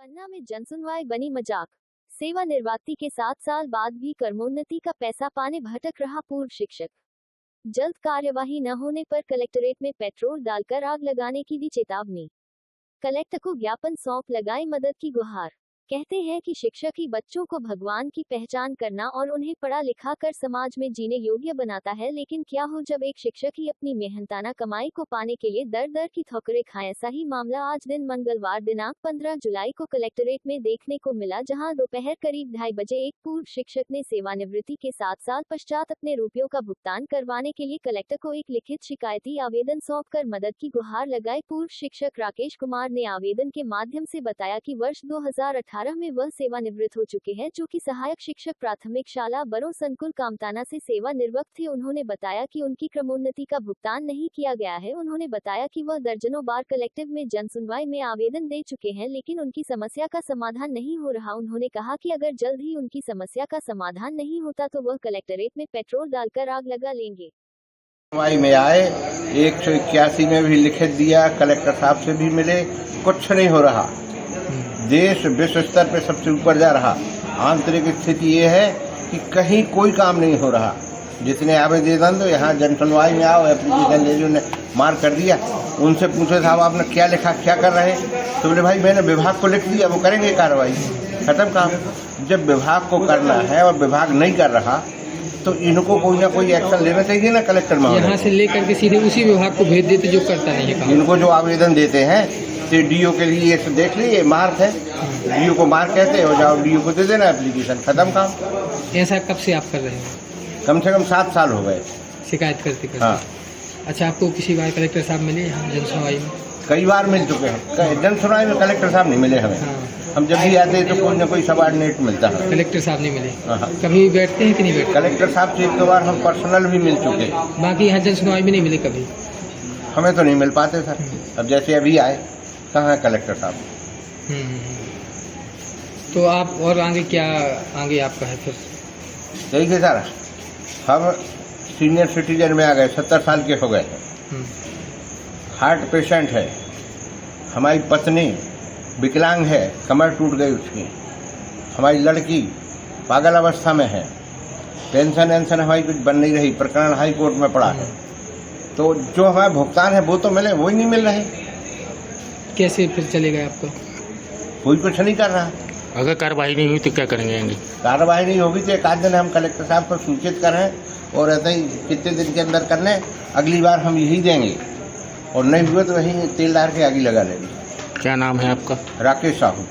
पन्ना में जनसुनवाई बनी मजाक। सेवानिवृत्ति के 7 साल बाद भी कर्मोन्नति का पैसा पाने भटक रहा पूर्व शिक्षक। जल्द कार्यवाही न होने पर कलेक्ट्रेट में पेट्रोल डालकर आग लगाने की दी चेतावनी। कलेक्टर को ज्ञापन सौंप लगाई मदद की गुहार। कहते हैं कि शिक्षक ही बच्चों को भगवान की पहचान करना और उन्हें पढ़ा लिखा कर समाज में जीने योग्य बनाता है, लेकिन क्या हो जब एक शिक्षक ही अपनी मेहनताना कमाई को पाने के लिए दर दर की ठोकरें खाए। ऐसा ही मामला आज दिन मंगलवार दिनांक 15 जुलाई को कलेक्ट्रेट में देखने को मिला, जहां दोपहर करीब 2:30 बजे एक पूर्व शिक्षक ने सेवानिवृत्ति के 7 साल पश्चात अपने रुपयों का भुगतान करवाने के लिए कलेक्टर को एक लिखित शिकायती आवेदन सौंपकर मदद की गुहार लगाई। पूर्व शिक्षक राकेश कुमार ने आवेदन के माध्यम से बताया कि वर्ष 2018 में वह सेवानिवृत्त हो चुके हैं, जो कि सहायक शिक्षक प्राथमिक शाला बरो संकुल कामताना से सेवानिवृत्त थे। उन्होंने बताया कि उनकी क्रमोन्नति का भुगतान नहीं किया गया है। उन्होंने बताया कि वह दर्जनों बार कलेक्टिव में जनसुनवाई में आवेदन दे चुके हैं, लेकिन उनकी समस्या का समाधान नहीं हो रहा। उन्होंने कहा कि अगर जल्द ही उनकी समस्या का समाधान नहीं होता तो वह कलेक्ट्रेट में पेट्रोल डालकर आग लगा लेंगे। में आए 181 में भी लिखित दिया, कलेक्टर साहब से भी मिले, कुछ नहीं हो रहा। देश विश्व स्तर पे सबसे ऊपर जा रहा। आंतरिक स्थिति ये है कि कहीं कोई काम नहीं हो रहा। जितने आवेदन दो यहाँ जनसुनवाई में आओ, एप्लीकेशन ले जो ने मार कर दिया। उनसे पूछे साहब आपने क्या लिखा, क्या कर रहे हैं, तो बोले भाई मैंने विभाग को लिख दिया, वो करेंगे कार्रवाई, खत्म काम। जब विभाग को करना है और विभाग नहीं कर रहा तो इनको कोई ना कोई एक्शन लेना चाहिए ना कलेक्टर महोदय। यहाँ से लेकर के सीधे उसी विभाग को भेज देते जो करता नहीं है। इनको जो आवेदन देते हैं तो डीओ के लिए ये देख लीजिए, मार्क है, डीओ को मार्क कहते हैं, और जाओ डीओ को दे देना एप्लीकेशन, खत्म काम। ऐसा कब से आप कर रहे हैं? कम से कम 7 साल हो गए शिकायत करते करते। हाँ। अच्छा, आपको किसी बार कलेक्टर साहब मिले यहाँ जनसुनवाई में? कई बार मिल चुके हैं। जनसुनवाई में कलेक्टर साहब नहीं मिले हमें। हाँ। हम जब भी आते हैं तो कोई ना कोई सबऑर्डिनेट मिलता है। कलेक्टर साहब नहीं मिले? हाँ। कभी बैठते हैं कि नहीं बैठते? कलेक्टर साहब से 1-2 बार हम पर्सनल भी मिल चुके हैं। बाकी यहाँ जनसुनवाई में नहीं मिले कभी? हमें तो नहीं मिल पाते सर। अब जैसे अभी आए, कहाँ है कलेक्टर साहब? तो आप और आगे आपका है फिर? यही है सर, हम सीनियर सिटीजन में आ गए, 70 साल के हो गए। हार्ट पेशेंट है, हमारी पत्नी विकलांग है, कमर टूट गई उसकी, हमारी लड़की पागल अवस्था में है, पेंशन हमारी कुछ बन नहीं रही, प्रकरण हाई कोर्ट में पड़ा है। तो जो हमारा भुगतान है वो तो मिले, वही नहीं मिल रहे। कैसे फिर चलेगा आपका? कोई कुछ नहीं कर रहा। अगर कार्रवाई नहीं हुई तो क्या करेंगे? कार्रवाई नहीं होगी तो 1 दिन हम कलेक्टर साहब को सूचित करें और ऐसे ही कितने दिन के अंदर कर लें, अगली बार हम यही देंगे, और नहीं हुए तो वहीं तेल डाल के आगे लगा लेंगे। क्या नाम है आपका? राकेश साहू।